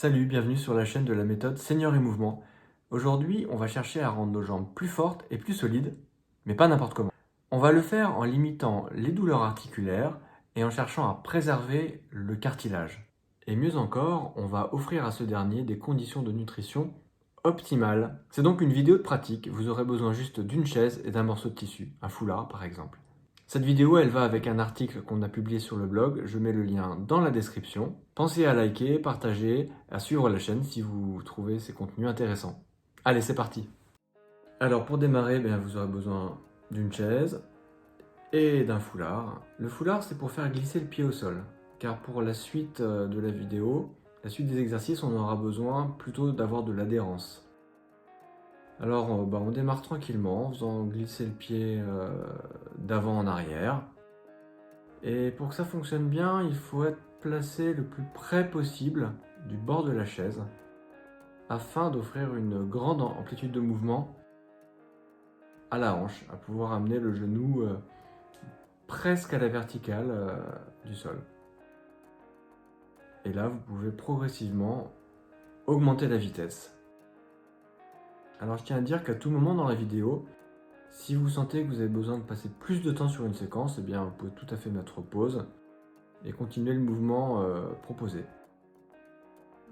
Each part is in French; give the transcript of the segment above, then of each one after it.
Salut, bienvenue sur la chaîne de la méthode Seigneur et Mouvement. Aujourd'hui, on va chercher à rendre nos jambes plus fortes et plus solides, mais pas n'importe comment. On va le faire en limitant les douleurs articulaires et en cherchant à préserver le cartilage. Et mieux encore, on va offrir à ce dernier des conditions de nutrition optimales. C'est donc une vidéo de pratique, vous aurez besoin juste d'une chaise et d'un morceau de tissu, un foulard par exemple. Cette vidéo, elle va avec un article qu'on a publié sur le blog, je mets le lien dans la description. Pensez à liker, partager, à suivre la chaîne si vous trouvez ces contenus intéressants. Allez, c'est parti. Alors pour démarrer, vous aurez besoin d'une chaise et d'un foulard. Le foulard, c'est pour faire glisser le pied au sol, car pour la suite de la vidéo, la suite des exercices, on aura besoin plutôt d'avoir de l'adhérence. Alors on démarre tranquillement en faisant glisser le pied d'avant en arrière. Et pour que ça fonctionne bien, il faut être placé le plus près possible du bord de la chaise afin d'offrir une grande amplitude de mouvement à la hanche, à pouvoir amener le genou presque à la verticale du sol. Et là, vous pouvez progressivement augmenter la vitesse. Alors je tiens à dire qu'à tout moment dans la vidéo, si vous sentez que vous avez besoin de passer plus de temps sur une séquence, eh bien vous pouvez tout à fait mettre pause et continuer le mouvement proposé.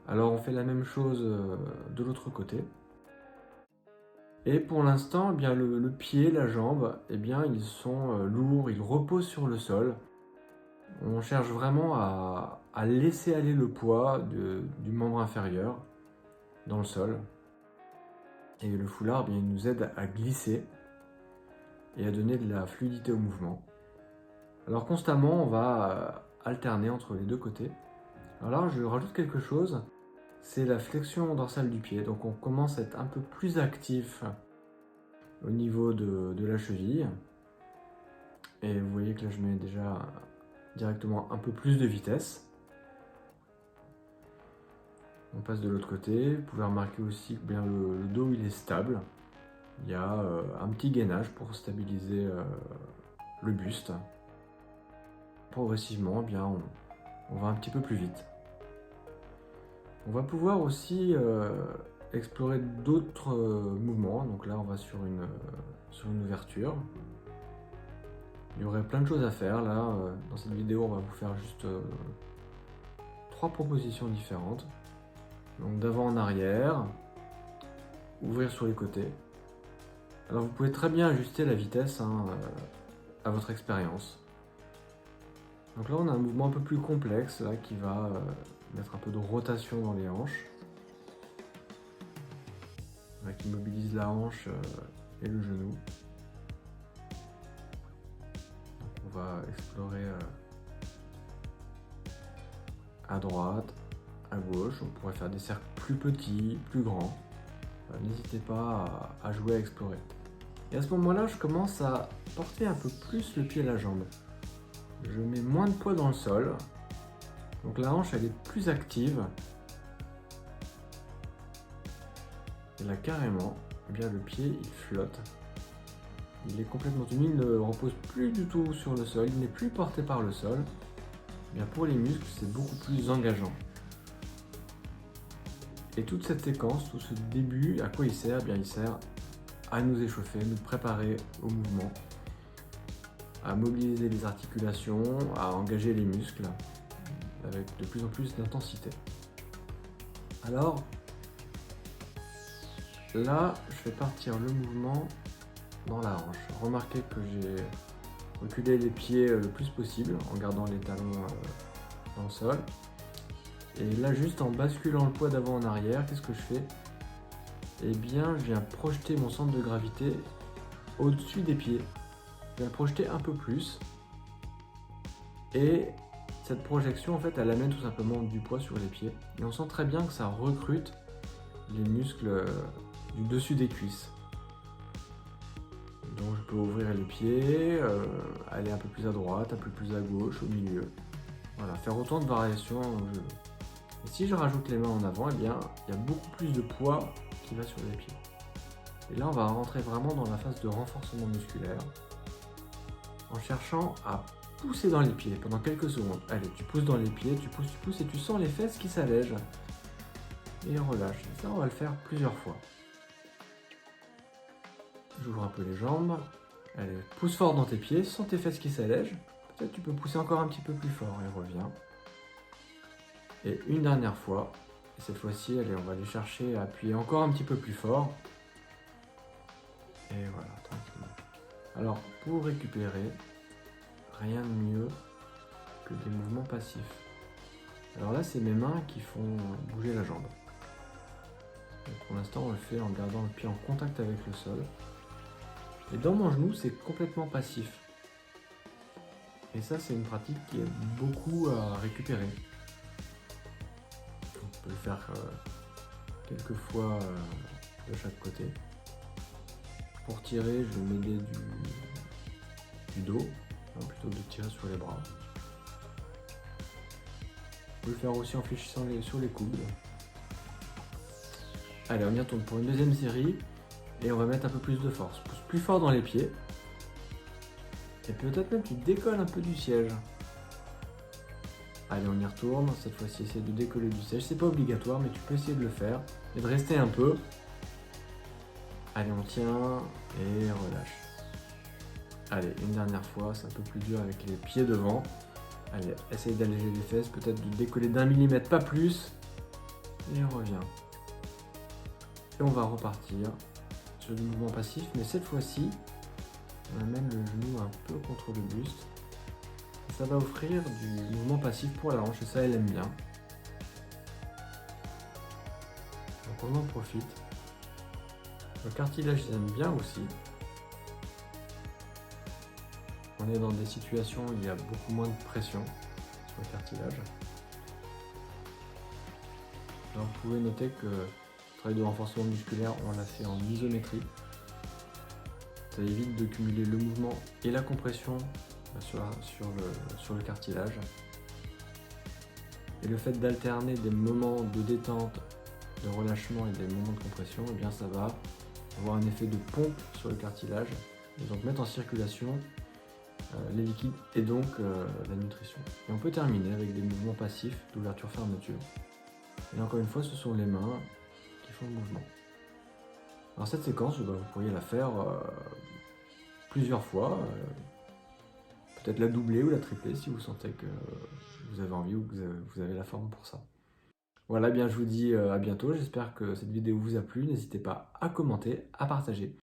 Alors on fait la même chose de l'autre côté. Et pour l'instant, le pied, la jambe, ils sont lourds, ils reposent sur le sol. On cherche vraiment à laisser aller le poids du membre inférieur dans le sol. Et le foulard, il nous aide à glisser et à donner de la fluidité au mouvement. Alors constamment, on va alterner entre les deux côtés. Alors là, je rajoute quelque chose, c'est la flexion dorsale du pied. Donc on commence à être un peu plus actif au niveau de la cheville. Et vous voyez que là, je mets déjà directement un peu plus de vitesse. On passe de l'autre côté. Vous pouvez remarquer aussi que le dos il est stable. Il y a un petit gainage pour stabiliser le buste. Progressivement, on va un petit peu plus vite. On va pouvoir aussi explorer d'autres mouvements. Donc là, on va sur une ouverture. Il y aurait plein de choses à faire. Là, dans cette vidéo, on va vous faire juste 3 propositions différentes. Donc d'avant en arrière, ouvrir sur les côtés. Alors vous pouvez très bien ajuster la vitesse à votre expérience. Donc là on a un mouvement un peu plus complexe là, qui va mettre un peu de rotation dans les hanches. Là, qui mobilise la hanche et le genou. Donc on va explorer à droite, à gauche. On pourrait faire des cercles plus petits, plus grands. N'hésitez pas à jouer, à explorer. Et à ce moment-là, je commence à porter un peu plus le pied et la jambe. Je mets moins de poids dans le sol. Donc la hanche, elle est plus active. Et là, carrément, le pied, il flotte. Il est complètement tenu, il ne repose plus du tout sur le sol. Il n'est plus porté par le sol. Pour les muscles, c'est beaucoup plus engageant. Et toute cette séquence, tout ce début, à quoi il sert? Il sert à nous échauffer, à nous préparer au mouvement, à mobiliser les articulations, à engager les muscles avec de plus en plus d'intensité. Alors, là, je fais partir le mouvement dans la hanche. Remarquez que j'ai reculé les pieds le plus possible en gardant les talons dans le sol. Et là, juste en basculant le poids d'avant en arrière, qu'est-ce que je fais? Je viens projeter mon centre de gravité au-dessus des pieds. Je viens le projeter un peu plus. Et cette projection, en fait, elle amène tout simplement du poids sur les pieds. Et on sent très bien que ça recrute les muscles du dessus des cuisses. Donc je peux ouvrir les pieds, aller un peu plus à droite, un peu plus à gauche, au milieu. Voilà, faire autant de variations au jeu. Et si je rajoute les mains en avant, il y a beaucoup plus de poids qui va sur les pieds. Et là, on va rentrer vraiment dans la phase de renforcement musculaire en cherchant à pousser dans les pieds pendant quelques secondes. Allez, tu pousses dans les pieds, tu pousses et tu sens les fesses qui s'allègent. et relâche. Et ça, on va le faire plusieurs fois. J'ouvre un peu les jambes. Allez, pousse fort dans tes pieds, sens tes fesses qui s'allègent. Peut-être tu peux pousser encore un petit peu plus fort et reviens. Et une dernière fois. Et cette fois-ci, allez, on va aller chercher à appuyer encore un petit peu plus fort. Et voilà, tranquillement. Alors, pour récupérer, rien de mieux que des mouvements passifs. Alors là, c'est mes mains qui font bouger la jambe. Donc pour l'instant, on le fait en gardant le pied en contact avec le sol. Et dans mon genou, c'est complètement passif. Et ça, c'est une pratique qui aide beaucoup à récupérer. On peut le faire quelques fois de chaque côté. Pour tirer, je vais m'aider du dos, plutôt que de tirer sur les bras. On peut le faire aussi en fléchissant sur les coudes. Allez, on y retourne pour une deuxième série. Et on va mettre un peu plus de force. Pousse plus fort dans les pieds. Et peut-être même tu décolles un peu du siège. Allez, on y retourne. Cette fois-ci, essaye de décoller du siège. C'est pas obligatoire, mais tu peux essayer de le faire. Et de rester un peu. Allez, on tient et relâche. Allez, une dernière fois. C'est un peu plus dur avec les pieds devant. Allez, essaye d'alléger les fesses. Peut-être de décoller d'1 millimètre, pas plus. Et on revient. Et on va repartir sur du mouvement passif. Mais cette fois-ci, on amène le genou un peu contre le buste. Et ça va offrir du mouvement passif pour la hanche et ça, elle aime bien. Donc on en profite. Le cartilage, il aime bien aussi. On est dans des situations où il y a beaucoup moins de pression sur le cartilage. Alors vous pouvez noter que le travail de renforcement musculaire, on l'a fait en isométrie. Ça évite de cumuler le mouvement et la compression sur le cartilage. Et le fait d'alterner des moments de détente, de relâchement et des moments de compression, eh bien ça va avoir un effet de pompe sur le cartilage et donc mettre en circulation les liquides et donc la nutrition. Et on peut terminer avec des mouvements passifs d'ouverture-fermeture. Et encore une fois, ce sont les mains qui font le mouvement. Alors cette séquence, vous pourriez la faire plusieurs fois, peut-être la doubler ou la tripler si vous sentez que vous avez envie ou que vous avez la forme pour ça. Voilà, bien je vous dis à bientôt, j'espère que cette vidéo vous a plu, n'hésitez pas à commenter, à partager.